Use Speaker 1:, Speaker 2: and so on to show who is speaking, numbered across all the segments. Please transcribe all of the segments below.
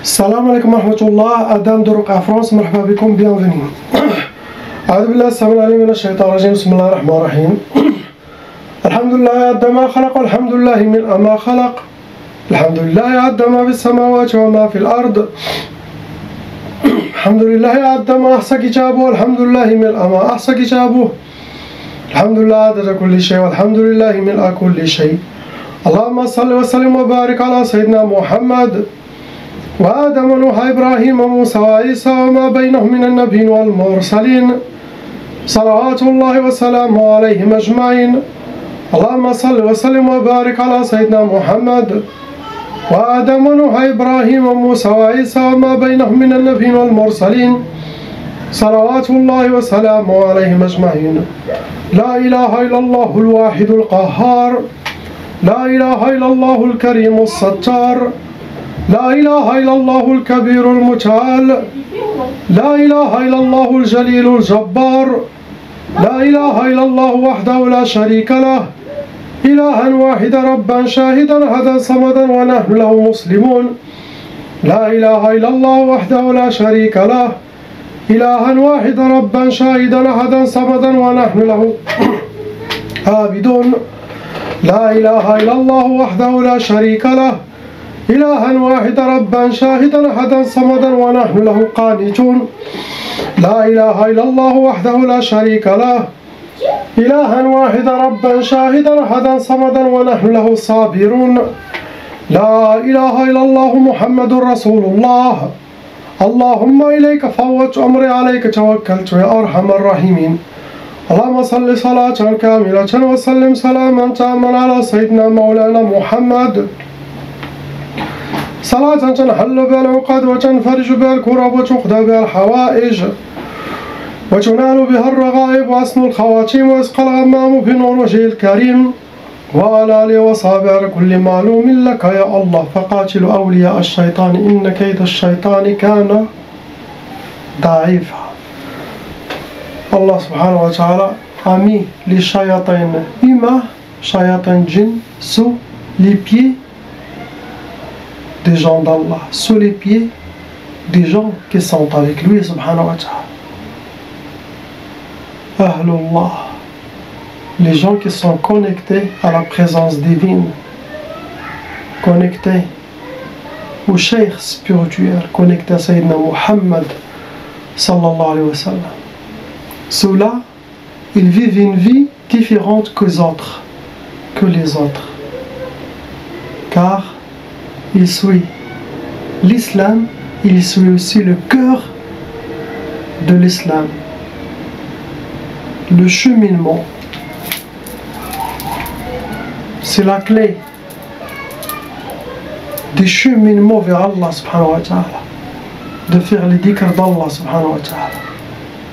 Speaker 1: السلام عليكم ورحمة الله. آدم درق فرانس، مرحبا بكم، bienvenue. أعوذ بالله السميع العليم من الشيطان الرجيم. بسم الله الرحمن الرحيم. الحمد لله عد ما خلق، والحمد لله ملء ما خلق، الحمد لله عد ما في السماوات وما في الأرض، الحمد لله عد ما أحصى كتابه، والحمد لله ملء ما أحصى كتابه، الحمد لله عدد كل شيء، والحمد لله ملء كل شيء. اللهم صل وسلم وبارك على سيدنا محمد وآدم ونوح إبراهيم وموسى وعيسى وما بينهم من النبيين والمرسلين، صلوات الله وسلامه عليهم أجمعين. اللهم صل وسلم وبارك على سيدنا محمد وآدم ونوح إبراهيم وموسى وعيسى وما بينهم من النبيين والمرسلين، صلوات الله وسلامه عليهم أجمعين. لا إله إلا الله الواحد القهار، لا إله إلا الله الكريم الستار، لا إله إلا الله الكبير المتعال، لا إله إلا الله الجليل الجبار، لا إله إلا الله وحده لا شريك له، إلها واحدا ربا شاهدا أحدا صمدا ونحن له مسلمون. لا إله إلا الله وحده لا شريك له، إلها واحدا ربا شاهدا أحدا صمدا ونحن له عابدون. لا إله إلا الله وحده لا شريك له، إلها واحدا ربا شاهدا أحدا صمدا ونحن له قانتون. لا إله إلا الله وحده لا شريك له، إلها واحدا ربا شاهدا أحدا صمدا ونحن له صابرون. لا إله إلا الله محمد رسول الله. اللهم إليك فوضت أمري، عليك توكلت يا أرحم الراحمين. اللهم صل صلاة كاملة وسلم سلاما تاما على سيدنا مولانا محمد، صلاة تنحل بها العقد وتنفرج بها الكرب وتقضى بها الحوائج وتنال بها الرغائب وحسن الخواتيم ويسقى الغمام بنور وجهه الكريم وعلى آله وصحبه على كل معلوم لك يا الله. فقاتل أولياء الشيطان إن كيد الشيطان كان ضعيفا. Allah subhanahu wa ta'ala a mis les shayatins humains, shayatins djinn, sous les pieds des gens d'Allah, sous les pieds des gens qui sont avec lui subhanahu wa ta'ala. Ahlullah, les gens qui sont connectés à la présence divine, connectés au cheikh spirituel, connectés à Sayyidina Muhammad sallallahu alayhi wa sallam. Ceux-là, ils vivent une vie différente que les autres, car ils suivent l'islam, ils suivent aussi le cœur de l'islam, le cheminement. C'est la clé du cheminement vers Allah subhanahu wa ta'ala, de faire les dhikr d'Allah subhanahu wa ta'ala,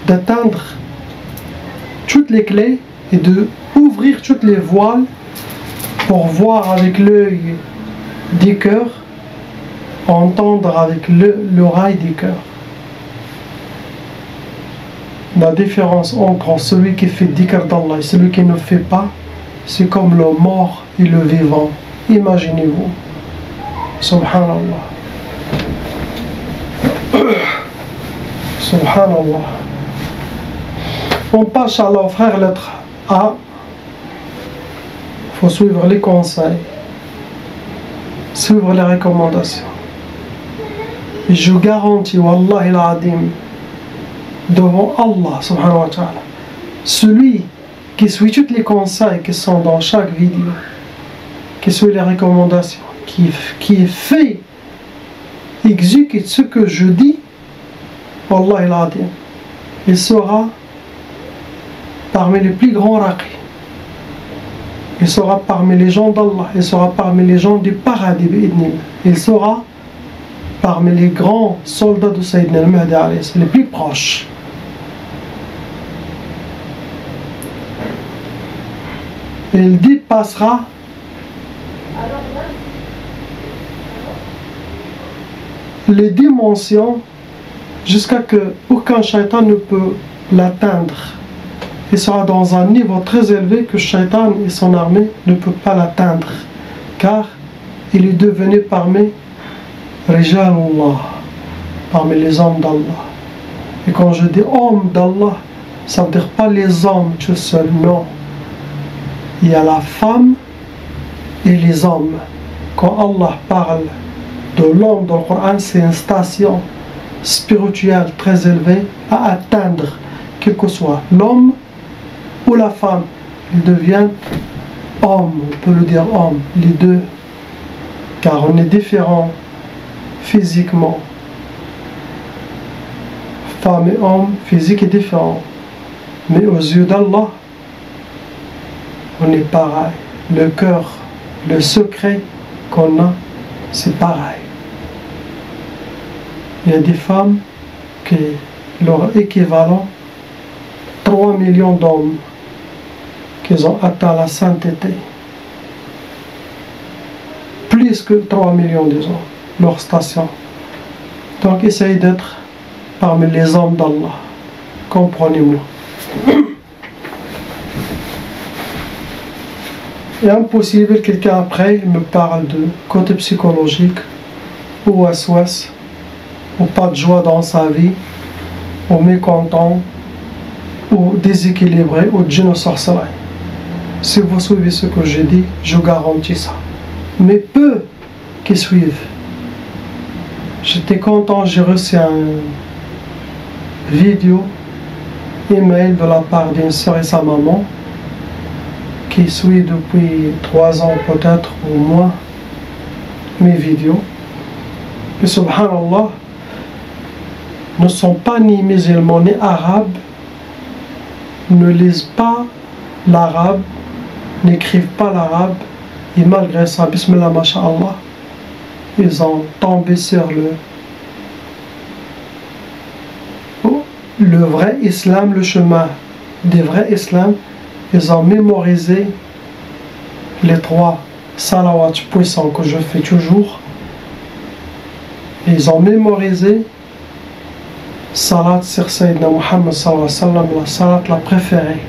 Speaker 1: d'atteindre toutes les clés et de ouvrir toutes les voiles pour voir avec l'œil du cœur, entendre avec l'oreille du cœur. La différence entre celui qui fait dhikr d'Allah et celui qui ne fait pas, c'est comme le mort et le vivant. Imaginez-vous. Subhanallah. Subhanallah. On passe à la frère lettre A. Il faut suivre les conseils, suivre les recommandations. Et je garantis, Wallah al-Adim, devant Allah subhanahu wa ta'ala, celui qui suit tous les conseils qui sont dans chaque vidéo, qui suit les recommandations, qui fait, exécute ce que je dis, Wallah al-Adim, il sera parmi les plus grands raqis. Il sera parmi les gens d'Allah, il sera parmi les gens du paradis, il sera parmi les grands soldats de Sayyidina al-Mahdi, les plus proches. Il dépassera les dimensions jusqu'à que aucun shaitan ne peut l'atteindre. Il sera dans un niveau très élevé que Shaitan et son armée ne peuvent pas l'atteindre, car il est devenu parmi Rijalullah, parmi les hommes d'Allah. Et quand je dis hommes d'Allah, ça veut dire pas les hommes tout seuls, non. Il y a la femme et les hommes. Quand Allah parle de l'homme dans le Coran, c'est une station spirituelle très élevée à atteindre, quel que soit l'homme ou la femme. Ils deviennent hommes, on peut le dire homme, les deux, car on est différents physiquement. Femme et homme, physique est différent. Mais aux yeux d'Allah, on est pareil. Le cœur, le secret qu'on a, c'est pareil. Il y a des femmes qui, leur équivalent, 3 millions d'hommes qui ont atteint la sainteté. Plus que 3 millions des hommes, leur station. Donc essayez d'être parmi les hommes d'Allah. Comprenez-moi. Il est impossible que quelqu'un après me parle de côté psychologique, ou waswas, ou pas de joie dans sa vie, ou mécontent, ou déséquilibré, ou djinn ou sorcellerie. Si vous suivez ce que je dis, je garantis ça. Mais peu qui suivent. J'étais content, j'ai reçu un vidéo, email de la part d'une soeur et sa maman, qui suit depuis 3 ans peut-être ou moins mes vidéos. Et subhanallah, ne sont pas ni musulmans ni arabes, ne lisent pas l'arabe, n'écrivent pas l'arabe, et malgré ça, bismillah, masha'Allah, ils ont tombé sur le vrai islam, le chemin des vrais islam. Ils ont mémorisé les 3 salawats puissants que je fais toujours. Ils ont mémorisé salat sur Sayyidina Muhammad sallallahu alayhi wa sallam, la salat la préférée.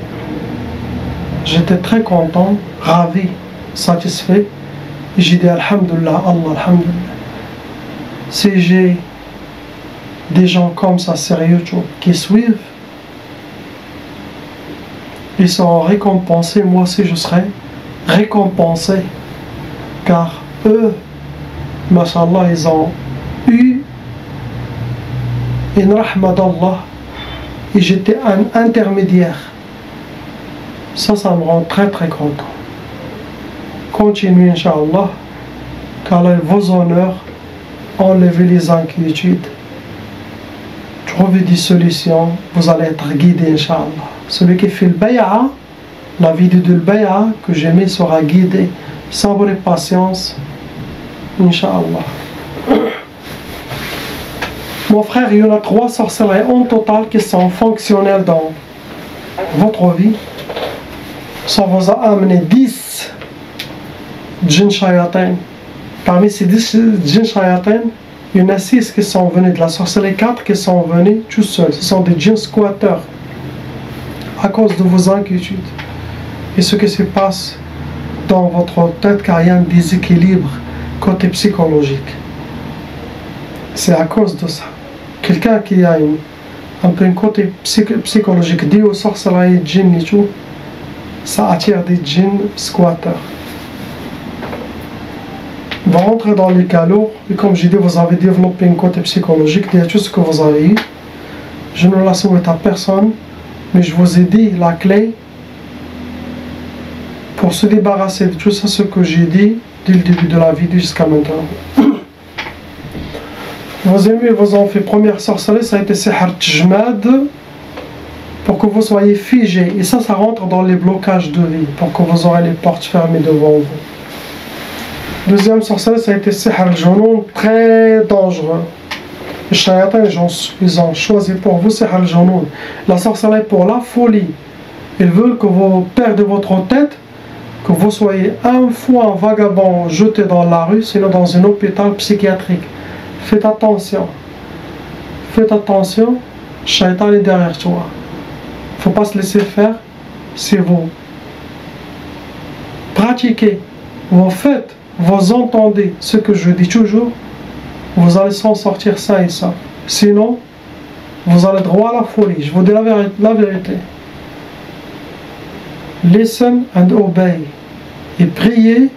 Speaker 1: J'étais très content, ravi, satisfait. Et j'ai dit alhamdulillah, Allah, alhamdulillah. Si j'ai des gens comme ça sérieux qui suivent, ils seront récompensés, moi aussi je serai récompensé, car eux, mashallah, ils ont eu une rahma d'Allah et j'étais un intermédiaire. Ça me rend très très content. Continuez, Inch'Allah, car vos honneurs, enlevez les inquiétudes, trouvez des solutions, vous allez être guidé, Inch'Allah. Celui qui fait le bay'a, la vidéo de le bay'a que j'ai mis sera guidé, sabre et patience, Inch'Allah. Mon frère, il y en a 3 sorcelleries en total qui sont fonctionnelles dans votre vie. Ça vous a amené 10 djinns shayatin. Parmi ces 10 djinns shayatin, il y en a 6 qui sont venus de la sorcellerie, 4 qui sont venus tout seuls. Ce sont des djinns squatteurs à cause de vos inquiétudes et ce qui se passe dans votre tête, car il y a un déséquilibre côté psychologique. C'est à cause de ça. Quelqu'un qui a un peu un côté psychologique dit aux sorcelleries, djinns et tout, ça attire des djinns squatteurs. Vous rentrez dans les cas lourds, et comme j'ai dit, vous avez développé un côté psychologique, il y a tout ce que vous avez eu. Je ne la souhaite à personne, mais je vous ai dit la clé pour se débarrasser de tout ça, ce que j'ai dit dès le début de la vidéo jusqu'à maintenant. Vos amis vous ont fait première sorcellerie, ça a été Sihr Tjmad, pour que vous soyez figés. Et ça rentre dans les blocages de vie, pour que vous aurez les portes fermées devant vous. Deuxième sorcellerie, ça a été Sihr Jounoun, très dangereux. Les shayatins, ils ont choisi pour vous Sihr Jounoun. La sorcellerie pour la folie. Ils veulent que vous perdez votre tête, que vous soyez un fois un vagabond jeté dans la rue, sinon dans un hôpital psychiatrique. Faites attention. Faites attention, Shaitan est derrière toi. Il ne faut pas se laisser faire. Si vous pratiquez, vous faites, vous entendez ce que je dis toujours, vous allez s'en sortir ça et ça. Sinon, vous allez droit à la folie. Je vous dis la vérité. Listen and obey. Et priez,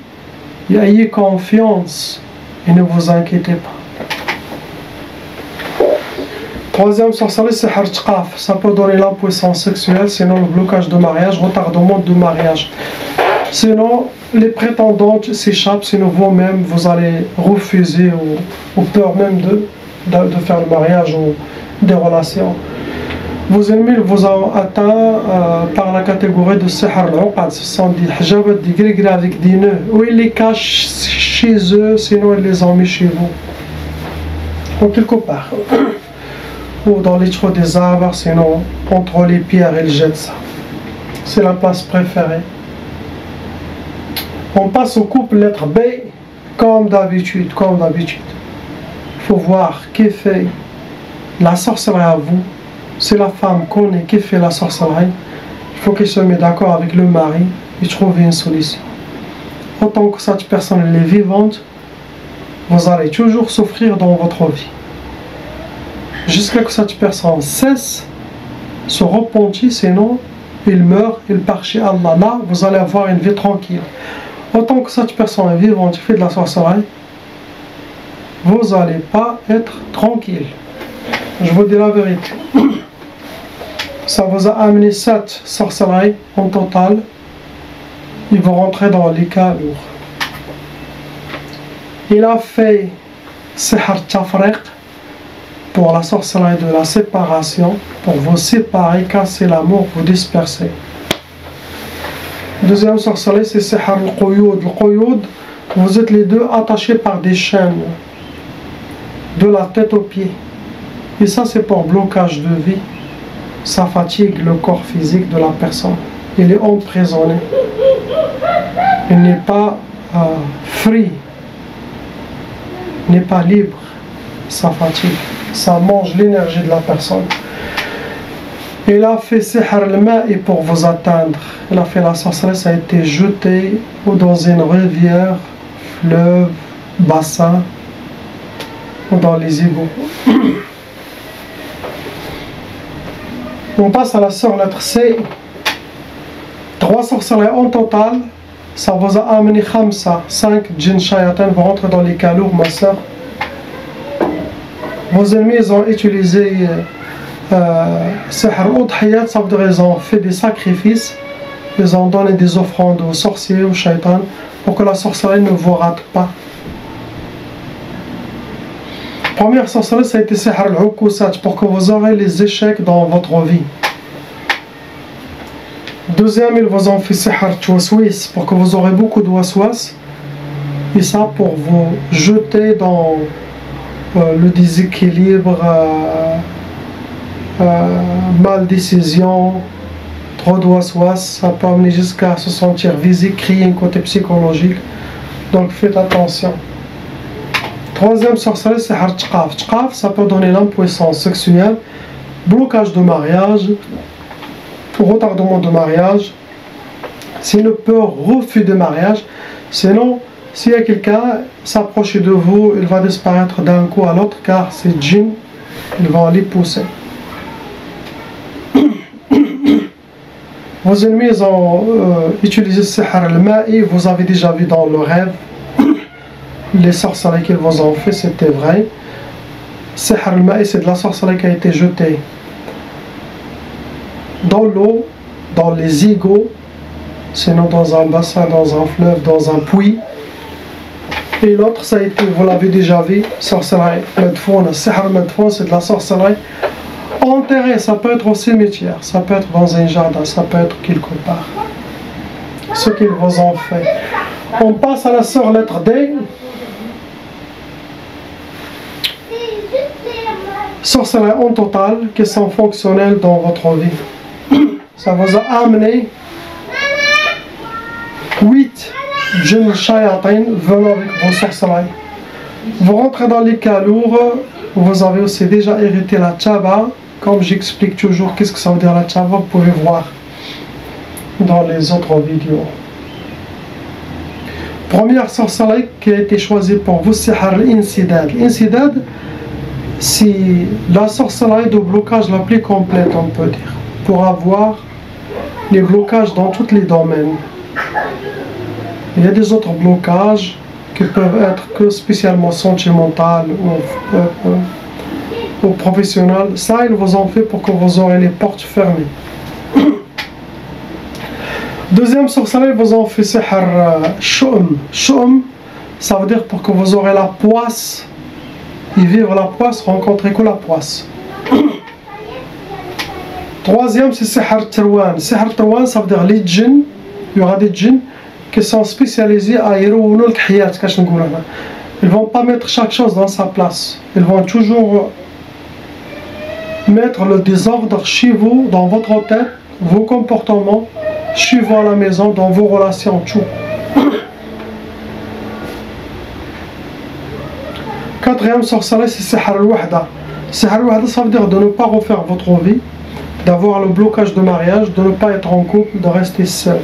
Speaker 1: et ayez confiance, et ne vous inquiétez pas. Troisième sorcellerie, c'est hartqaf. Ça peut donner l'impuissance sexuelle, sinon le blocage de mariage, retardement de mariage. Sinon, les prétendantes s'échappent, sinon vous-même, vous allez refuser ou peur même de faire le mariage ou des relations. Vos ennemis vous ont atteint par la catégorie de sihr al-uqad. Ce sont des hijabs, des gris avec des nœuds. Ou ils les cachent chez eux, sinon ils les ont mis chez vous. Ou quelque part. Ou dans les trous des arbres, sinon entre les pierres, ils jettent ça. C'est la place préférée. On passe au couple lettre B, comme d'habitude. Il faut voir qui fait la sorcellerie à vous. Si la femme connaît qui fait la sorcellerie, il faut qu'elle se mette d'accord avec le mari et trouver une solution. Autant que cette personne est vivante, vous allez toujours souffrir dans votre vie. Jusqu'à ce que cette personne cesse, se repentit, sinon il meurt, il part chez Allah. Là, vous allez avoir une vie tranquille. Autant que cette personne est vivante et fait de la sorcellerie, vous n'allez pas être tranquille. Je vous dis la vérité. Ça vous a amené 7 sorcelleries en total. Ils vont rentrer dans les cas lourds. Il a fait Sihr Tafriq pour la sorcellerie de la séparation, pour vous séparer, casser l'amour, vous disperser. Deuxième sorcellerie, c'est Sihr al-Quyud. Le Quyud, vous êtes les deux attachés par des chaînes, de la tête aux pieds. Et ça, c'est pour blocage de vie. Ça fatigue le corps physique de la personne. Il est emprisonné. Il n'est pas free. Il n'est pas libre. Ça fatigue. Ça mange l'énergie de la personne. Il a fait Sihr al-Ma'i pour vous atteindre. Il a fait la sorcellerie, ça a été jeté ou dans une rivière, fleuve, bassin, ou dans les égouts. On passe à la sœur lettre C. 3 sorcelleries en total. Ça vous a amené 5 djinns shayatin vont rentrer dans les cas lourds, ma sœur. Vos ennemis ils ont utilisé Sihr al-Udhiyat, ça veut dire ils ont fait des sacrifices. Ils ont donné des offrandes aux sorciers, aux shaitans, pour que la sorcellerie ne vous rate pas. Première sorcellerie, ça a été Sihr al-Ukusat, pour que vous aurez les échecs dans votre vie. Deuxième, ils vous ont fait Sihr al-Twaswis, pour que vous aurez beaucoup de waswas. Et ça pour vous jeter dans le déséquilibre, mal décision, trop de waswas. Ça peut amener jusqu'à se sentir visé, crier un côté psychologique. Donc faites attention. Troisième sorcellerie, c'est hartqaf. Tqaf, ça peut donner l'impuissance sexuelle, blocage de mariage, retardement de mariage, c'est une peur, refus de mariage. Sinon, s'il y a quelqu'un s'approche de vous, il va disparaître d'un coup à l'autre car ces djinns, ils vont les pousser. Vos ennemis ils ont utilisé Sihr al-Ma'i, vous avez déjà vu dans le rêve. Les sorcelleries qu'ils vous ont fait, c'était vrai. Sihr al-Ma'i, c'est de la sorcellerie qui a été jetée dans l'eau, dans les égouts, sinon dans un bassin, dans un fleuve, dans un puits. Et l'autre, ça a été, vous l'avez déjà vu, sorcellerie Medfoun. Sihr Medfoun, c'est de la sorcellerie enterrée. Ça peut être au cimetière, ça peut être dans un jardin, ça peut être quelque part. Ce qu'ils vous ont fait. On passe à la sœur lettre D. Sorcellerie en total qui sont fonctionnelles dans votre vie. Ça vous a amené 8 djinns shayatin venant avec vos sorcelleries. Vous rentrez dans les cas lourds, vous avez aussi déjà hérité la tchaba. Comme j'explique toujours qu'est-ce que ça veut dire la tchaba, vous pouvez voir dans les autres vidéos. Première sorcellerie qui a été choisie pour vous, c'est l'insidad. L'insidad, c'est la sorcellerie de blocage la plus complète, on peut dire, pour avoir les blocages dans tous les domaines. Il y a des autres blocages qui peuvent être que spécialement sentimental ou professionnel. Ça, ils vous ont fait pour que vous aurez les portes fermées. Deuxième sorcellerie, ils vous ont fait sihr shoum. Shoum, ça veut dire pour que vous aurez la poisse et vivre la poisse, rencontrer que la poisse. Troisième, c'est sihr terwan. Sihr terwan, ça veut dire les djinns. Il y aura des djinns qui sont spécialisés à يروونوا لك حياتك. Ils ne vont pas mettre chaque chose dans sa place. Ils vont toujours mettre le désordre chez vous, dans votre tête, vos comportements, chez vous à la maison, dans vos relations, tout. Quatrième sorcellerie, c'est sihr al-wahda. Sihr al-wahda, ça veut dire de ne pas refaire votre vie, d'avoir le blocage de mariage, de ne pas être en couple, de rester seul.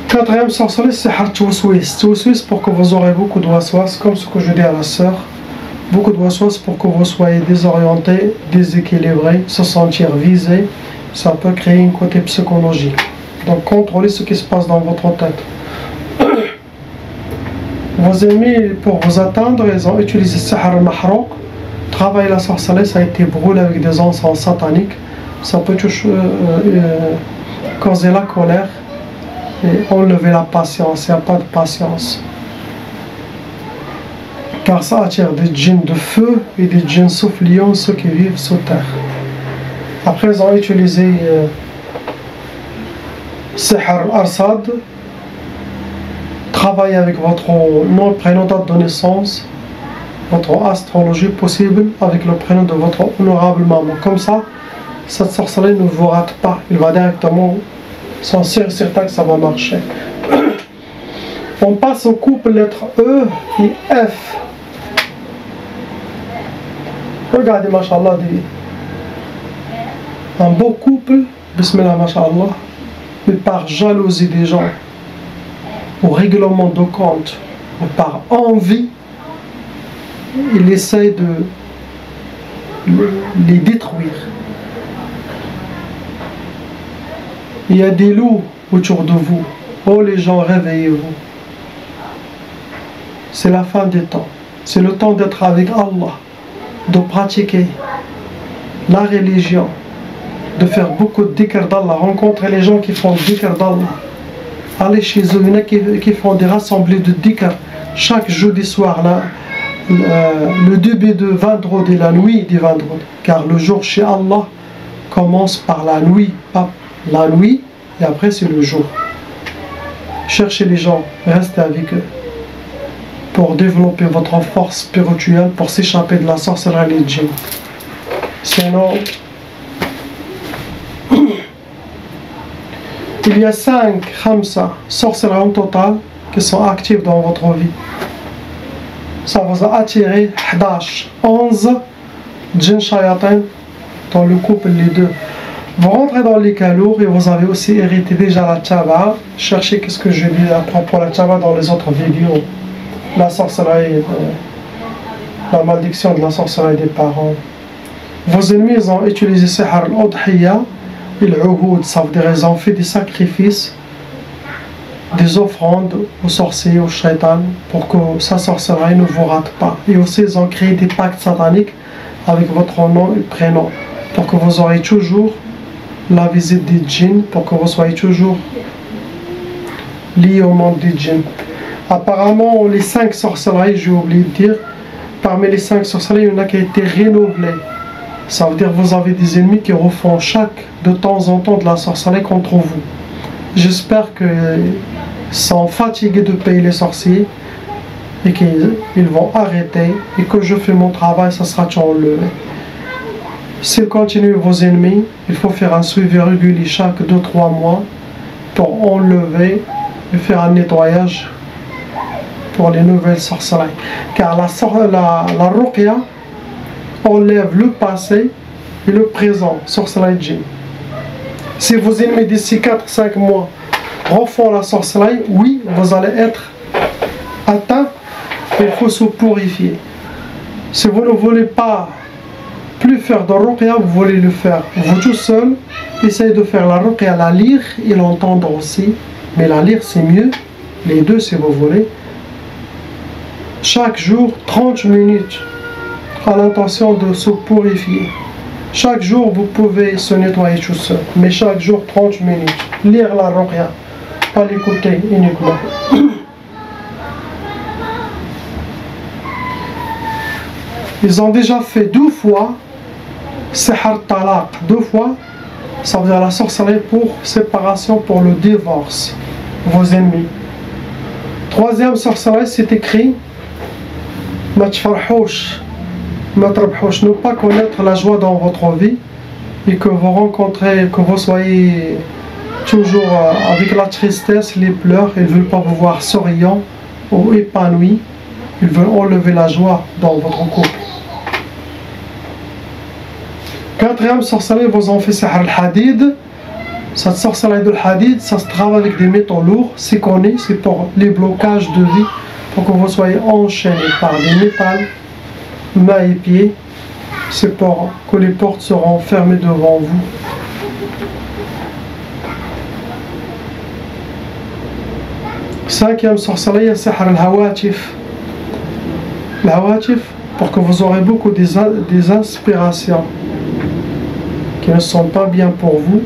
Speaker 1: Quatrième sorcellerie, c'est sihr tawswis. Tawswis pour que vous aurez beaucoup de waswas, comme ce que je dis à la sœur. Beaucoup de waswas pour que vous soyez désorienté, déséquilibré, se sentir visé. Ça peut créer un côté psychologique. Donc contrôlez ce qui se passe dans votre tête. Vos ennemis, pour vous atteindre, ils ont utilisé sihr al-mahrouq. Travailler la sorcellerie, ça a été brûlé avec des encens sataniques. Ça peut causer la colère et enlever la patience. Il n'y a pas de patience. Car ça attire des djinns de feu et des djinns soufflions, ceux qui vivent sous terre. Après, ils ont utilisé sihr al-arsad. Travaillez avec votre nom, prénom, date de naissance, votre astrologie possible, avec le prénom de votre honorable maman. Comme ça, cette sorcellerie ne vous rate pas. Il va directement, sans sûr et certain que ça va marcher. On passe au couple lettres E et F. Regardez, mashallah, un beau couple, bismillah, mashallah, mais par jalousie des gens, au règlement de compte, ou par envie, il essaie de les détruire. Il y a des loups autour de vous. Oh les gens, réveillez-vous. C'est la fin des temps. C'est le temps d'être avec Allah, de pratiquer la religion, de faire beaucoup de dhikr d'Allah, rencontrer les gens qui font du dhikr d'Allah. Allez chez eux, il y en a qui font des rassemblées de dhikr chaque jeudi soir, là, le début de vendredi, la nuit du vendredi. Car le jour chez Allah commence par la nuit, pas la nuit, et après c'est le jour. Cherchez les gens, restez avec eux, pour développer votre force spirituelle, pour s'échapper de la sorcellerie et des djinns. Sinon, il y a 5 sorcelleries en total qui sont actives dans votre vie. Ça vous a attiré 11 djinns shayatin dans le couple, les deux. Vous rentrez dans les cas lourds et vous avez aussi hérité déjà la tchaba. Cherchez qu'est-ce que je dis à propos de la tchaba dans les autres vidéos. La sorcellerie, la malédiction de la sorcellerie des parents. Vos ennemis, ils ont utilisé sihr al-udhiyya et l'uhud, ça veut dire ils ont fait des sacrifices, des offrandes aux sorciers, aux shaitan, pour que sa sorcellerie ne vous rate pas. Et aussi, ils ont créé des pactes sataniques avec votre nom et prénom, pour que vous aurez toujours la visite des djinns, pour que vous soyez toujours liés au monde des djinns. Apparemment, les 5 sorcelleries, j'ai oublié de dire, parmi les 5 sorcelleries, il y en a qui a été renouvelées. Ça veut dire que vous avez des ennemis qui refont de temps en temps de la sorcellerie contre vous. J'espère qu'ils sont fatigués de payer les sorciers et qu'ils vont arrêter et que je fais mon travail, ça sera enlevé. S'ils continuent vos ennemis, il faut faire un suivi régulier chaque 2-3 mois pour enlever et faire un nettoyage pour les nouvelles sorcelleries. Car la ruqya, enlève le passé et le présent, sorcellerie djinn. Si vos ennemis d'ici 4-5 mois refont la sorcellerie, oui, vous allez être atteint, il faut se purifier. Si vous ne voulez pas plus faire de ruqya, vous voulez le faire vous tout seul, essayez de faire la ruqya, la lire et l'entendre aussi, mais la lire c'est mieux, les deux si vous voulez. Chaque jour 30 minutes à l'intention de se purifier. Chaque jour vous pouvez se nettoyer tout seul, mais chaque jour 30 minutes. Lire la ruqya, pas l'écouter uniquement. Ils ont déjà fait 2 fois Sihr Talaq, 2 fois, ça veut dire la sorcellerie pour séparation, pour le divorce, vos ennemis. 3e sorcellerie, c'est écrit Ma tfarhouch, ma trabhouch, ne pas connaître la joie dans votre vie et que vous rencontrez, que vous soyez toujours avec la tristesse, les pleurs, ils ne veulent pas vous voir souriant ou épanoui, ils veulent enlever la joie dans votre couple. 4e sorcellerie, vous en faites Sihr al-Hadid. Cette sorcellerie de Hadid, ça se travaille avec des métaux lourds, c'est connu, c'est pour les blocages de vie, pour que vous soyez enchaînés par des métals, mains et pieds, c'est pour que les portes seront fermées devant vous. Cinquième sorcellerie, Sihr al-Hawatif. L'Hawatif, pour que vous aurez beaucoup des inspirations qui ne sont pas bien pour vous,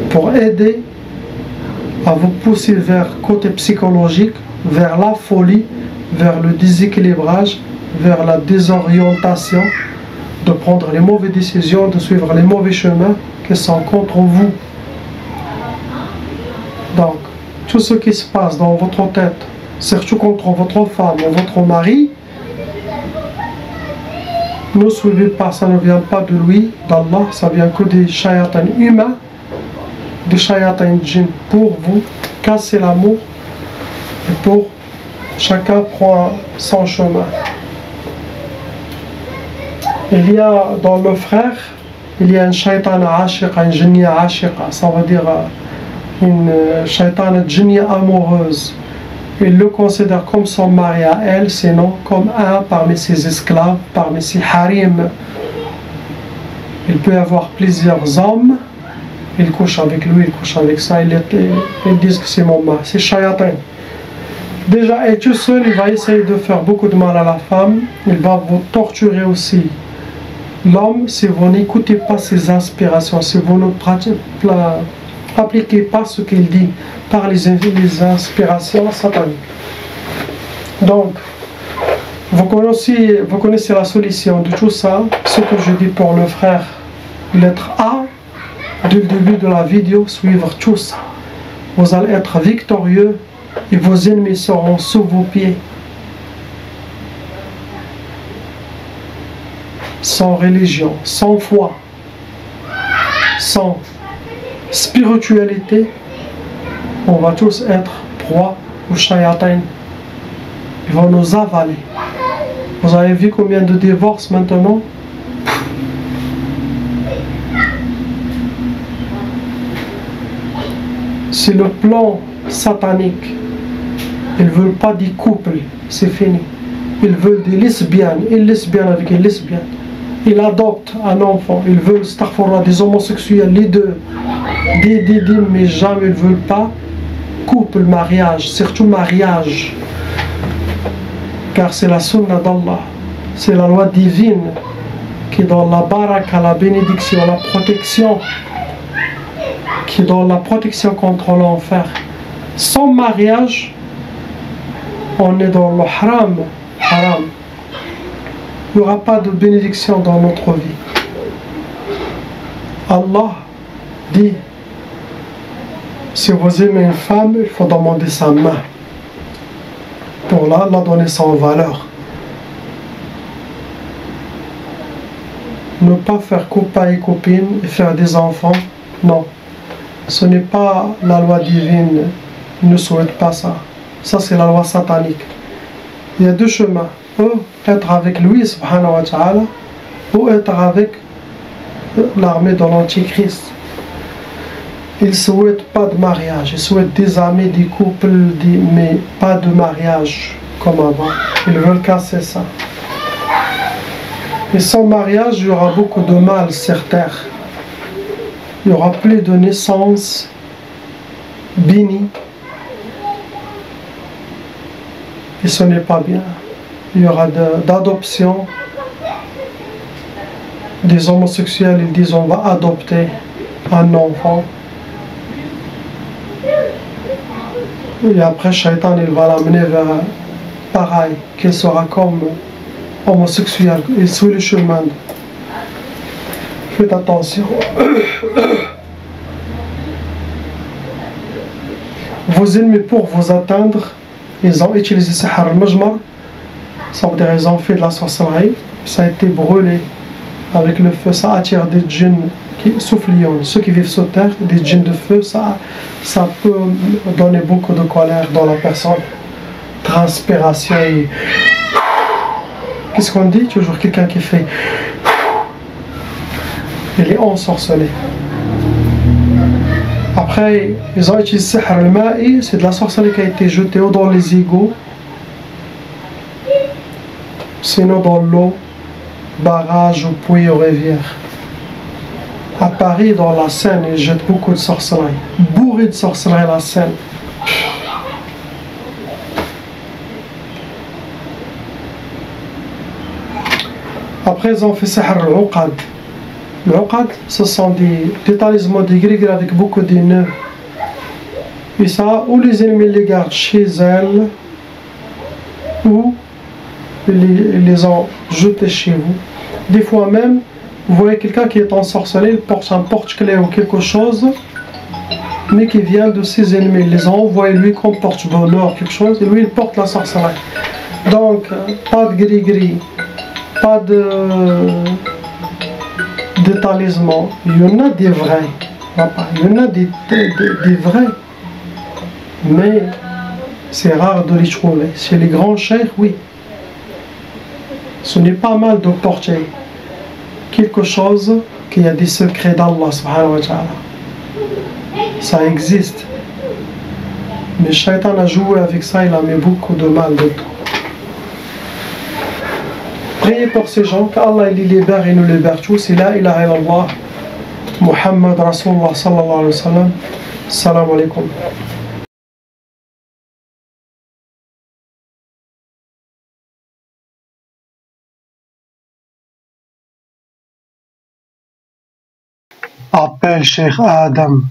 Speaker 1: pour aider à vous pousser vers le côté psychologique, vers la folie, vers le déséquilibrage, vers la désorientation, de prendre les mauvaises décisions, de suivre les mauvais chemins qui sont contre vous. Donc, tout ce qui se passe dans votre tête, surtout contre votre femme ou votre mari, ne suivez pas, ça ne vient pas de lui, d'Allah, ça vient que des shayatans humains, des shayatans djinn pour vous casser l'amour et pour chacun prend son chemin. Il y a dans le frère, il y a une shaytana ashiqa, une jinnia ashiqa, ça veut dire une shaytana jinnia amoureuse. Il le considère comme son mari à elle, sinon comme un parmi ses esclaves, parmi ses harim. Il peut avoir plusieurs hommes, il couche avec lui, il couche avec ça, ils disent que c'est mon mari, c'est shayatin. Déjà, et tout seul, il va essayer de faire beaucoup de mal à la femme, il va vous torturer aussi. L'homme, si vous n'écoutez pas ses inspirations, si vous ne appliquez pas ce qu'il dit par les inspirations sataniques. Donc, vous connaissez la solution de tout ça, ce que je dis pour le frère, lettre A, dès le début de la vidéo, suivre tout ça. Vous allez être victorieux et vos ennemis seront sous vos pieds. Sans religion, sans foi, sans spiritualité, on va tous être proies aux shayatins. Ils vont nous avaler. Vous avez vu combien de divorces maintenant? C'est le plan satanique. Ils ne veulent pas des couples, c'est fini. Ils veulent des lesbiennes, une lesbienne avec une lesbienne. Ils adoptent un enfant, ils veulent des homosexuels, les deux. Mais jamais ils ne veulent pas couple, mariage, surtout mariage. Car c'est la sunna d'Allah, c'est la loi divine qui donne la baraka, la bénédiction, la protection, qui donne la protection contre l'enfer. Sans mariage, on est dans le haram. Il n'y aura pas de bénédiction dans notre vie. Allah dit, si vous aimez une femme, il faut demander sa main. Pour là, la donner sans valeur. Ne pas faire copain et copine et faire des enfants, non. Ce n'est pas la loi divine, ne souhaite pas ça. Ça c'est la loi satanique. Il y a deux chemins. ou être avec lui, subhanahu wa ta'ala, ou être avec l'armée de l'Antichrist. Ils ne souhaitent pas de mariage, ils souhaitent des amis, des couples, mais pas de mariage comme avant. Ils veulent casser ça. Et sans mariage, il y aura beaucoup de mal sur terre. Il n'y aura plus de naissance bénie. Et ce n'est pas bien. Il y aura d'adoption. Des homosexuels, ils disent on va adopter un enfant. Et après, Shaitan, il va l'amener vers pareil, qu'il sera comme homosexuel. Il suit le chemin. Faites attention. Vos ennemis, pour vous atteindre, ils ont utilisé Sihr al-Majmar. Ça veut dire qu'ils ont fait de la sorcellerie. Ça a été brûlé avec le feu. Ça attire des djinns qui soufflent. Ceux qui vivent sur terre, des djinns de feu, ça peut donner beaucoup de colère dans la personne. Transpiration. Qu'est-ce qu'on dit? Toujours quelqu'un qui fait. Il est ensorcelé. Après, ils ont utilisé Sihr al-Ma'i, c'est de la sorcellerie qui a été jetée dans les égouts, sinon dans l'eau, barrages, ou puits, ou rivières. À Paris, dans la Seine, ils jettent beaucoup de sorcellerie. Bourré de sorcellerie, la Seine. Après, ils ont fait Sihr al-Uqad. L'Uqad, ce sont des talismans, des gris avec beaucoup de nœuds. Et ça, ou les ennemis les gardent chez elles, ou ils les ont jetés chez vous. Des fois même, vous voyez quelqu'un qui est ensorcelé, il porte un porte-clés ou quelque chose, mais qui vient de ses ennemis. Ils les ont envoyés lui comme porte-bonheur, quelque chose, et lui il porte la sorcellerie. Donc, pas de gris-gris, pas de talismans. Il y en a des vrais. Il y en a des vrais. Mais c'est rare de les trouver. Chez les grands cheikhs, oui. Ce n'est pas mal de porter quelque chose qui a des secrets d'Allah subhanahu wa ta'ala. Ça existe. Mais Shaitan a joué avec ça, il a mis beaucoup de mal dedans. Priez pour ces gens, qu'Allah les libère et nous libère tous. C'est la ilaha illallah, Muhammad Rasulullah sallallahu alayhi wa sallam. Salam alaikum. Appelle Cheikh Adam.